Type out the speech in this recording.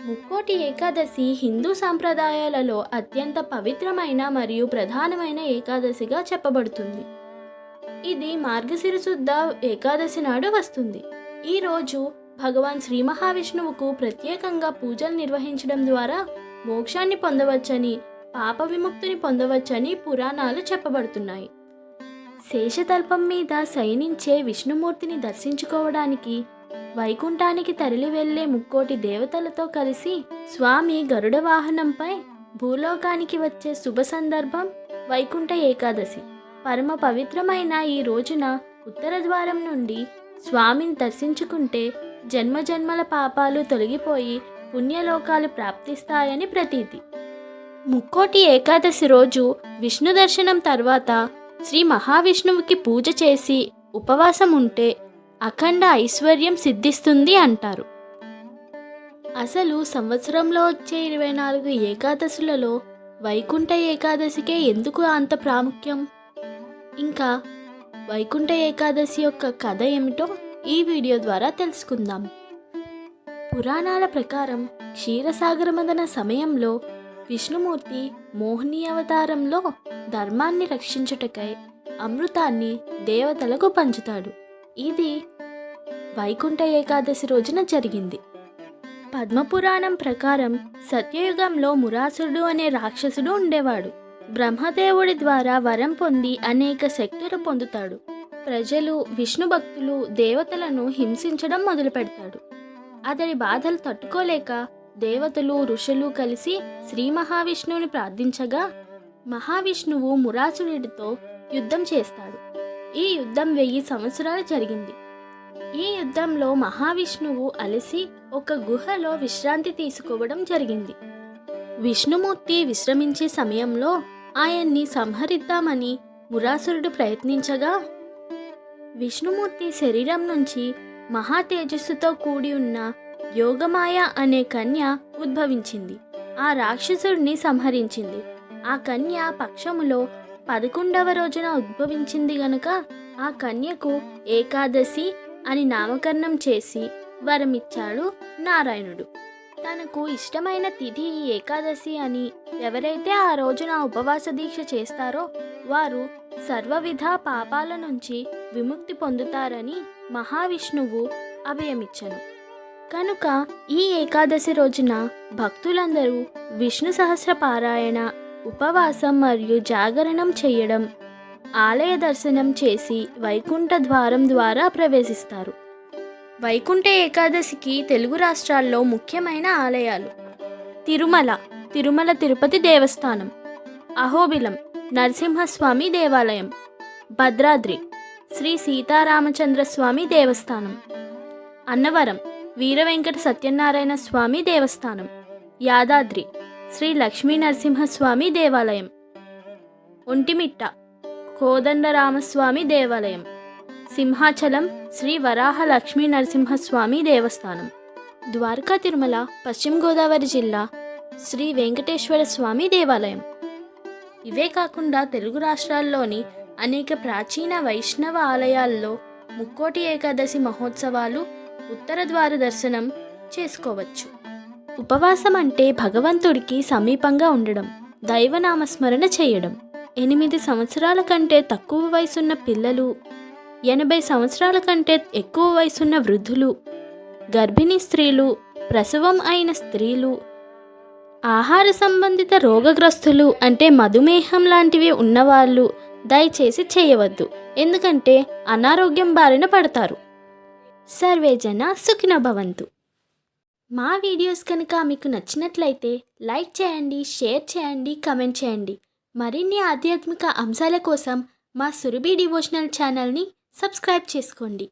ముక్కోటి ఏకాదశి హిందూ సాంప్రదాయాలలో అత్యంత పవిత్రమైన మరియు ప్రధానమైన ఏకాదశిగా చెప్పబడుతుంది. ఇది మార్గశిర శుద్ధ ఏకాదశి నాడు వస్తుంది. ఈరోజు భగవాన్ శ్రీ మహావిష్ణువుకు ప్రత్యేకంగా పూజలు నిర్వహించడం ద్వారా మోక్షాన్ని పొందవచ్చని, పాప విముక్తిని పొందవచ్చని పురాణాలు చెప్పబడుతున్నాయి. శేషతల్పం మీద శయనించే విష్ణుమూర్తిని దర్శించుకోవడానికి వైకుంఠానికి తరలి వెళ్లే ముక్కోటి దేవతలతో కలిసి స్వామి గరుడ వాహనంపై భూలోకానికి వచ్చే శుభ సందర్భం వైకుంఠ ఏకాదశి. పరమ పవిత్రమైన ఈ రోజున ఉత్తర ద్వారం నుండి స్వామిని దర్శించుకుంటే జన్మజన్మల పాపాలు తొలగిపోయి పుణ్యలోకాలు ప్రాప్తిస్తాయని ప్రతీతి. ముక్కోటి ఏకాదశి రోజు విష్ణు దర్శనం తర్వాత శ్రీ మహావిష్ణువుకి పూజ చేసి ఉపవాసం ఉంటే అఖండ ఐశ్వర్యం సిద్ధిస్తుంది అంటారు. అసలు సంవత్సరంలో వచ్చే 24 ఏకాదశులలో వైకుంఠ ఏకాదశికే ఎందుకు అంత ప్రాముఖ్యం? ఇంకా వైకుంఠ ఏకాదశి యొక్క కథ ఏమిటో ఈ వీడియో ద్వారా తెలుసుకుందాం. పురాణాల ప్రకారం క్షీరసాగర మదన సమయంలో విష్ణుమూర్తి మోహిని అవతారంలో ధర్మాన్ని రక్షించుటకై అమృతాన్ని దేవతలకు పంచుతాడు. ఇది వైకుంఠ ఏకాదశి రోజున జరిగింది. పద్మపురాణం ప్రకారం సత్యయుగంలో మురాసురుడు అనే రాక్షసుడు ఉండేవాడు. బ్రహ్మదేవుడి ద్వారా వరం పొంది అనేక శక్తులు పొందుతాడు. ప్రజలు, విష్ణు భక్తులు దేవతలను హింసించడం మొదలు పెడతాడు. అతడి బాధలు తట్టుకోలేక దేవతలు, ఋషులు కలిసి శ్రీ మహావిష్ణువుని ప్రార్థించగా మహావిష్ణువు మురాసురుడితో యుద్ధం చేస్తాడు. ఈ యుద్ధం 1000 సంవత్సరాలు జరిగింది. ఈ యుద్ధంలో మహావిష్ణువు అలసి ఒక గుహలో విశ్రాంతి తీసుకోవడం జరిగింది. విష్ణుమూర్తి విశ్రమించే సమయంలో ఆయన్ని సంహరిద్దామని మురాసురుడు ప్రయత్నించగా విష్ణుమూర్తి శరీరం నుంచి మహా తేజస్సుతో కూడి ఉన్న యోగమాయ అనే కన్య ఉద్భవించింది. ఆ రాక్షసుడిని సంహరించింది. ఆ కన్య పక్షములో 11వ రోజున ఉద్భవించింది గనుక ఆ కన్యకు ఏకాదశి అని నామకరణం చేసి వరమిచ్చాడు నారాయణుడు. తనకు ఇష్టమైన తిథి ఏకాదశి అని, ఎవరైతే ఆ రోజున ఉపవాస దీక్ష చేస్తారో వారు సర్వవిధ పాపాల నుంచి విముక్తి పొందుతారని మహావిష్ణువు అభయమిచ్చను. కనుక ఈ ఏకాదశి రోజున భక్తులందరూ విష్ణు సహస్ర పారాయణ, ఉపవాసం మరియు జాగరణం చేయడం, ఆలయ దర్శనం చేసి వైకుంఠ ద్వారం ద్వారా ప్రవేశిస్తారు. వైకుంఠ ఏకాదశికి తెలుగు రాష్ట్రాల్లో ముఖ్యమైన ఆలయాలు: తిరుమల తిరుపతి దేవస్థానం, అహోబిలం నరసింహస్వామి దేవాలయం, భద్రాద్రి శ్రీ సీతారామచంద్ర స్వామి దేవస్థానం, అన్నవరం వీర వెంకట సత్యనారాయణ స్వామి దేవస్థానం, యాదాద్రి శ్రీ లక్ష్మీ నరసింహస్వామి దేవాలయం, ఒంటిమిట్ట కోదండరామస్వామి దేవాలయం, సింహాచలం శ్రీ వరాహ లక్ష్మీ నరసింహస్వామి దేవస్థానం, ద్వారకా తిరుమల పశ్చిమ గోదావరి జిల్లా శ్రీ వెంకటేశ్వర స్వామి దేవాలయం. ఇవే కాకుండా తెలుగు రాష్ట్రాల్లోని అనేక ప్రాచీన వైష్ణవ ఆలయాల్లో ముక్కోటి ఏకాదశి మహోత్సవాలు, ఉత్తర ద్వార దర్శనం చేసుకోవచ్చు. ఉపవాసం అంటే భగవంతుడికి సమీపంగా ఉండడం, దైవనామస్మరణ చేయడం. 8 సంవత్సరాల కంటే తక్కువ వయసున్న పిల్లలు, 80 సంవత్సరాల కంటే ఎక్కువ వయసున్న వృద్ధులు, గర్భిణీ స్త్రీలు, ప్రసవం అయిన స్త్రీలు, ఆహార సంబంధిత రోగగ్రస్తులు అంటే మధుమేహం లాంటివి ఉన్నవాళ్ళు దయచేసి చేయవద్దు. ఎందుకంటే అనారోగ్యం బారిన పడతారు. సర్వే జన సుఖినో భవంతు. మా వీడియోస్ కనుక మీకు నచ్చినట్లయితే లైక్ చేయండి, షేర్ చేయండి, కమెంట్ చేయండి. మరిన్ని ఆధ్యాత్మిక అంశాల కోసం మా సురభి డివోషనల్ ఛానల్ని సబ్స్క్రైబ్ చేసుకోండి.